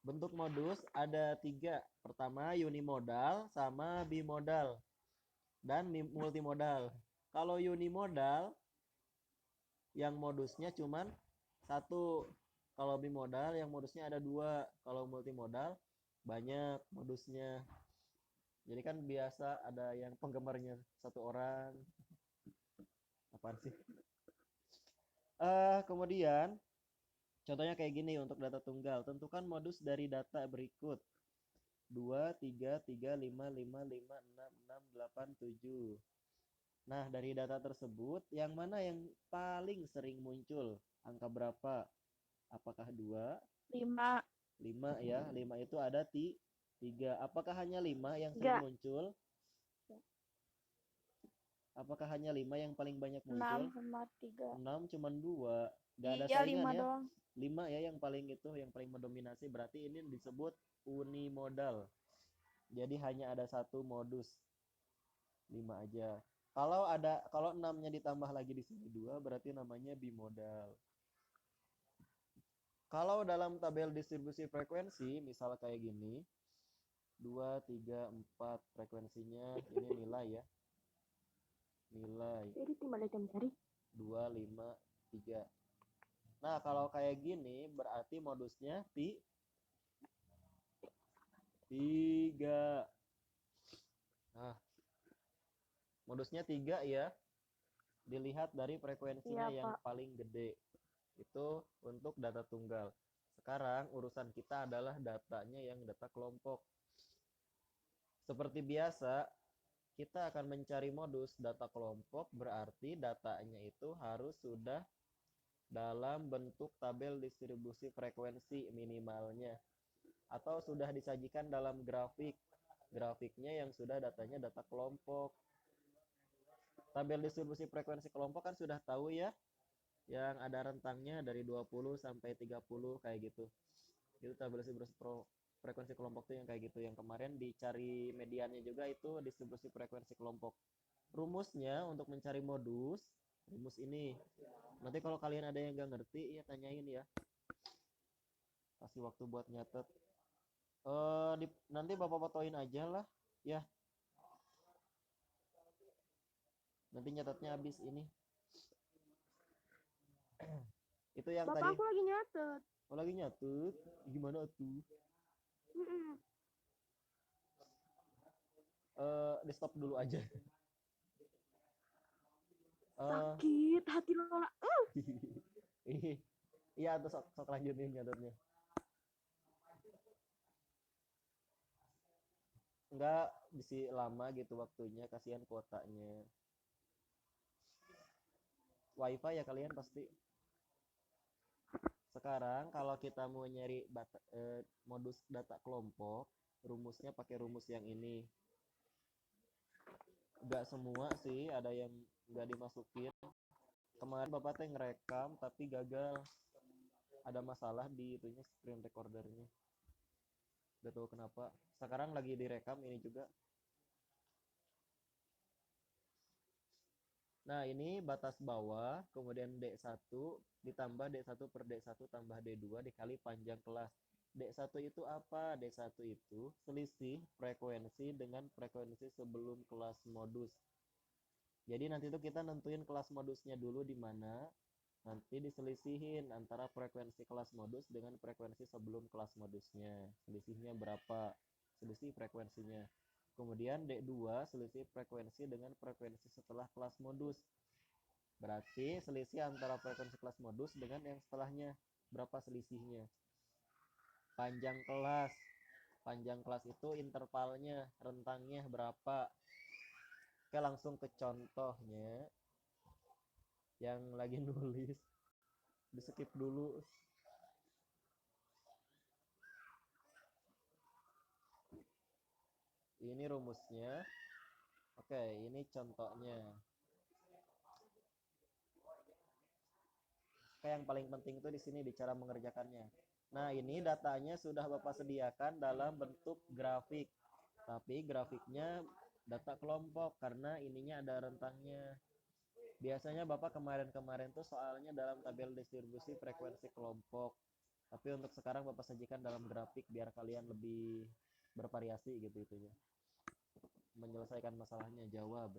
Bentuk modus ada 3. Pertama unimodal sama bimodal dan multimodal. Kalau unimodal yang modusnya cuman satu. Kalau bimodal yang modusnya ada 2. Kalau multimodal banyak modusnya. Jadi kan biasa ada yang penggemarnya satu orang. Apaan sih? Kemudian contohnya kayak gini untuk data tunggal. Tentukan modus dari data berikut. 2 3 3 5 5 5 6 6 8 7. Nah, dari data tersebut, yang mana yang paling sering muncul? Angka berapa? Apakah 2, 5. 5 ya? 5 itu ada 3. Apakah hanya 5 yang sering 3. muncul? Apakah hanya 5 yang paling banyak 6 muncul? sama 3. 6 cuman 2. Gak ada Iya, saingan 5 ya. doang. 5 ya yang paling itu, yang paling mendominasi. Berarti ini disebut unimodal. Jadi hanya ada satu modus. 5 aja. Kalau 6-nya ditambah lagi di sini 2 berarti namanya bimodal. Kalau dalam tabel distribusi frekuensi, misal kayak gini, 2 3 4 frekuensinya, ini nilai ya. Nilai Jadi timbal jam cari 2 5 3. Nah, kalau kayak gini berarti modusnya 3. Nah, modusnya 3 ya. Dilihat dari frekuensinya Iya, yang Pak. paling gede. Itu untuk data tunggal. Sekarang urusan kita adalah datanya yang data kelompok. Seperti biasa, kita akan mencari modus data kelompok, berarti datanya itu harus sudah dalam bentuk tabel distribusi frekuensi minimalnya, atau sudah disajikan dalam grafik. Grafiknya yang sudah datanya data kelompok. Tabel distribusi frekuensi kelompok kan sudah tahu ya, yang ada rentangnya dari 20 sampai 30 kayak gitu. Itu tabel distribusi frekuensi kelompok tuh yang kayak gitu. Yang kemarin dicari mediannya juga itu distribusi frekuensi kelompok. Rumusnya untuk mencari modus, rumus ini. Nanti kalau kalian ada yang nggak ngerti ya tanyain ya. Kasih waktu buat nyatet. Nanti bapak fotoin aja lah ya. Nanti nyatetnya habis ini. Itu yang Bapak tadi. aku lagi nyatet. Oh lagi nyatet. Gimana tuh? Mm-mm. Di stop dulu aja. Eh, Sakit hati Lola. iya tuh sok, sok lanjutin nyatetnya. Enggak bisa lama gitu waktunya, kasihan kuotanya. Wifi ya kalian pasti. Sekarang kalau kita mau nyari modus data kelompok, rumusnya pakai rumus yang ini. Enggak semua sih, ada yang enggak dimasukin. Kemarin bapak teh ngerekam tapi gagal. Ada masalah di itunya screen recordernya. Gak tahu kenapa. Sekarang lagi direkam ini juga. Nah, ini batas bawah, kemudian D1 ditambah D1 per D1 tambah D2 dikali panjang kelas. D1 itu apa? D1 itu selisih frekuensi dengan frekuensi sebelum kelas modus. Jadi nanti itu kita nentuin kelas modusnya dulu di mana, nanti diselisihin antara frekuensi kelas modus dengan frekuensi sebelum kelas modusnya. Selisihnya berapa? Selisih frekuensinya. Kemudian D2 selisih frekuensi dengan frekuensi setelah kelas modus. Berarti selisih antara frekuensi kelas modus dengan yang setelahnya. Berapa selisihnya? Panjang kelas. Panjang kelas itu intervalnya, rentangnya berapa? Oke, langsung ke contohnya yang lagi nulis. Di skip dulu. Ini rumusnya. Oke, ini contohnya. Oke, yang paling penting itu di sini di cara mengerjakannya. Nah, ini datanya sudah Bapak sediakan dalam bentuk grafik. Tapi grafiknya data kelompok karena ininya ada rentangnya. Biasanya Bapak kemarin-kemarin tuh soalnya dalam tabel distribusi frekuensi kelompok. Tapi untuk sekarang Bapak sajikan dalam grafik biar kalian lebih bervariasi gitu itunya. Menyelesaikan masalahnya jawab.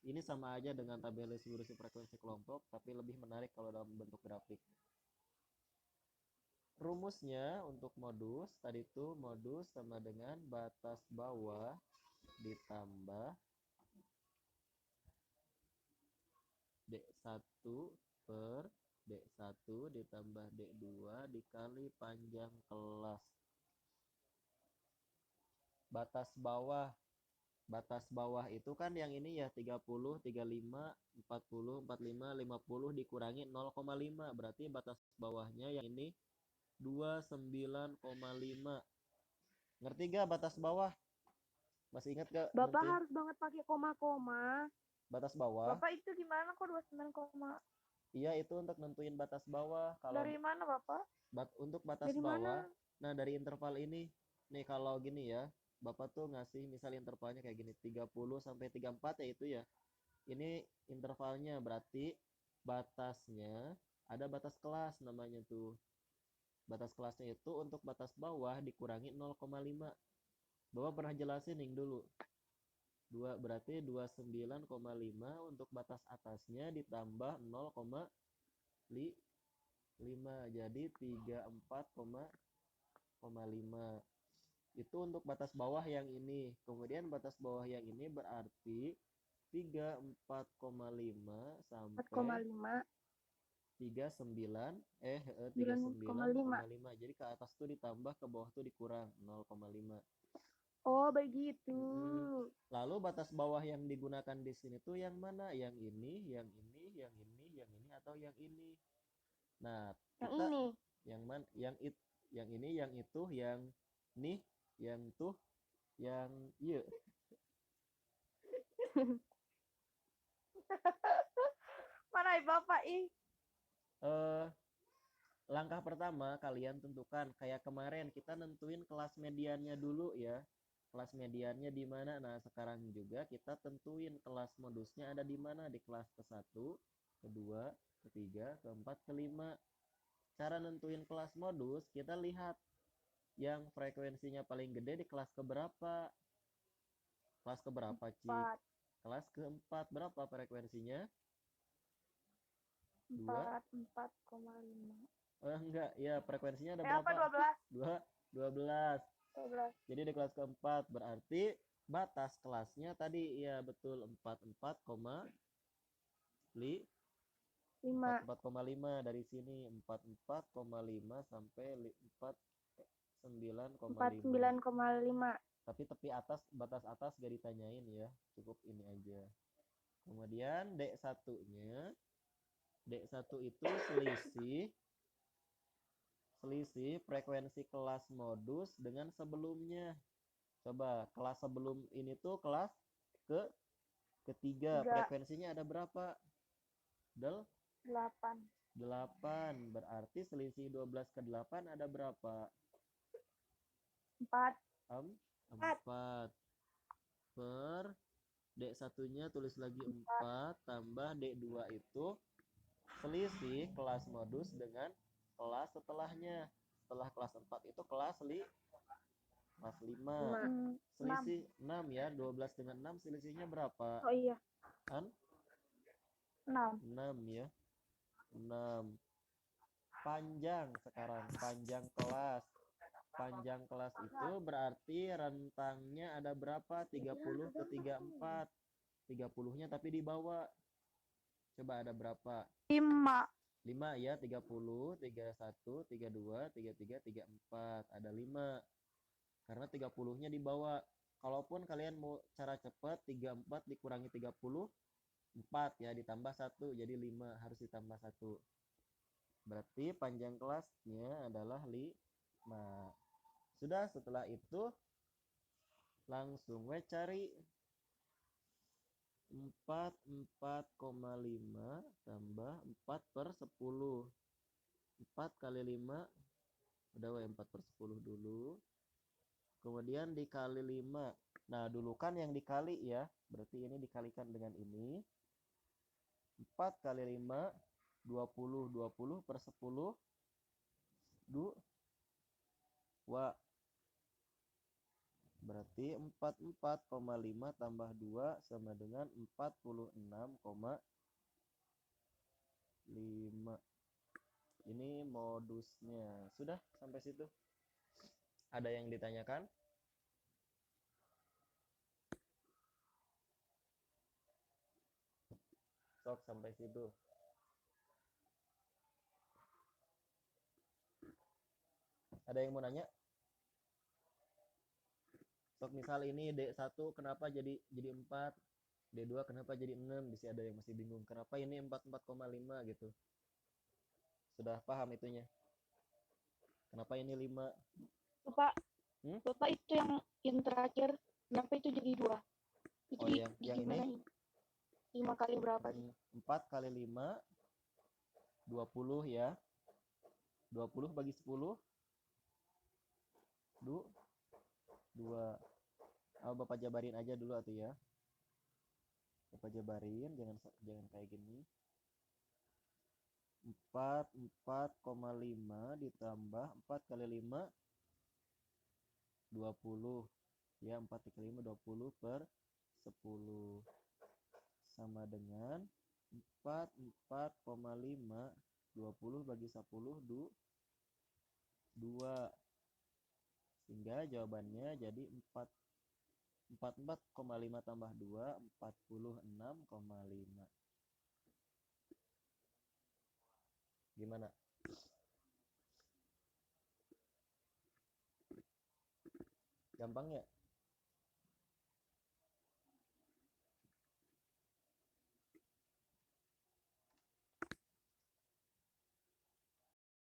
Ini sama aja dengan tabel distribusi frekuensi kelompok, tapi lebih menarik kalau dalam bentuk grafik. Rumusnya untuk modus, tadi itu modus sama dengan batas bawah ditambah D1 per D1 ditambah D2 dikali panjang kelas. Batas bawah itu kan yang ini ya 30, 35, 40, 45, 50 dikurangi 0,5. Berarti batas bawahnya yang ini 29,5. Ngerti gak batas bawah? Masih ingat gak? Bapak Nanti harus banget pakai koma-koma. batas bawah. Bapak itu gimana kok 29, Iya, itu untuk nentuin batas bawah. Kalau dari mana Bapak? untuk batas Dari bawah, mana? nah dari interval ini. Nih kalau gini ya, Bapak tuh ngasih misal intervalnya kayak gini, 30 sampai 34 ya itu ya. Ini intervalnya berarti batasnya ada batas kelas namanya tuh. Batas kelasnya itu untuk batas bawah dikurangi 0,5. Bapak pernah jelasin nih dulu. Berarti 29,5 untuk batas atasnya ditambah 0,5 jadi 34,5. Itu untuk batas bawah yang ini. Kemudian batas bawah yang ini berarti 34,5 sampai 4,5. 39 9,5. 39,5. Jadi ke atas tuh ditambah, ke bawah tuh dikurang 0,5. Oh, begitu. Lalu batas bawah yang digunakan di sini tuh yang mana? Yang ini, yang ini, yang ini, yang ini, atau yang ini? Nah, Yang kita ini. yang mana? Yang ini, yang itu, yang nih, yang tuh, yang iya. Mana Bapak ih? Langkah pertama kalian tentukan kayak kemarin kita nentuin kelas mediannya dulu ya. Kelas mediannya di mana? Nah, sekarang juga kita tentuin kelas modusnya ada di mana, di kelas ke-1, kedua, ketiga, keempat, kelima. Cara nentuin kelas modus, kita lihat yang frekuensinya paling gede di kelas keberapa. Kelas keberapa, Cik? 4. Kelas keempat. Berapa frekuensinya? 4,5. Enggak, ya frekuensinya ada Apa berapa? 12? 12. 12. Jadi di kelas keempat berarti batas kelasnya tadi ya betul 5. 44,5 dari sini 44,5 sampai 49,5. 49,5. Tapi tepi atas, batas atas gak ditanyain ya, cukup ini aja. Kemudian D1-nya, D1 itu selisih frekuensi kelas modus dengan sebelumnya. Coba kelas sebelum ini tuh kelas ketiga, frekuensinya ada berapa? 8. 8. Berarti selisih 12 ke 8 ada berapa? 4. 4. Per D1-nya tulis lagi 4 tambah D2 itu selisih kelas modus dengan kelas setelahnya. Setelah kelas 4 itu kelas 5. Selisih 6 ya, 12 dengan 6 selisihnya berapa? Oh iya. 6 ya. 6. Panjang sekarang, panjang kelas. Panjang kelas itu berarti rentangnya ada berapa? 30 ke 34. 30-nya tapi di bawah. Coba ada berapa? 5. 5 ya, 30, 31, 32, 33, 34. Ada 5. Karena 30-nya di bawah. Kalaupun kalian mau cara cepat, 34 dikurangi 30, 4 ya, ditambah 1 jadi 5, harus ditambah 1. Berarti panjang kelasnya adalah 5. Sudah, setelah itu langsung we cari 44,5 tambah 4 per 10. 4 kali 5 udah we 4 per 10 dulu. Kemudian dikali 5. Nah, dulu kan yang dikali ya. Berarti ini dikalikan dengan ini. 4 kali 5 20 per 10 Wah, berarti 44,5 tambah 2 sama dengan 46,5. Ini modusnya. Sudah sampai situ. Ada yang ditanyakan? Sok sampai situ. Ada yang mau nanya? Sok misal ini D1 kenapa jadi 4, D2 kenapa jadi 6, bisa ada yang masih bingung kenapa ini 44,5 gitu. Sudah paham itunya? Kenapa ini 5? Bapak, Hmm? Bapak itu yang terakhir, kenapa itu jadi 2? Itu Oh, yang ini? gimana? 5 kali berapa sih? 4 kali 5 20 ya. 20 bagi 10 2. Bapak jabarin aja dulu atuh ya. Bapak jabarin, jangan kayak gini. 4,5 ditambah 4 kali 5 20 ya, 4 kali 5 20 per 10 sama dengan 4,5 20 bagi 10 2, sehingga jawabannya jadi 44,5 tambah 2 46,5. Gimana? Gampang ya?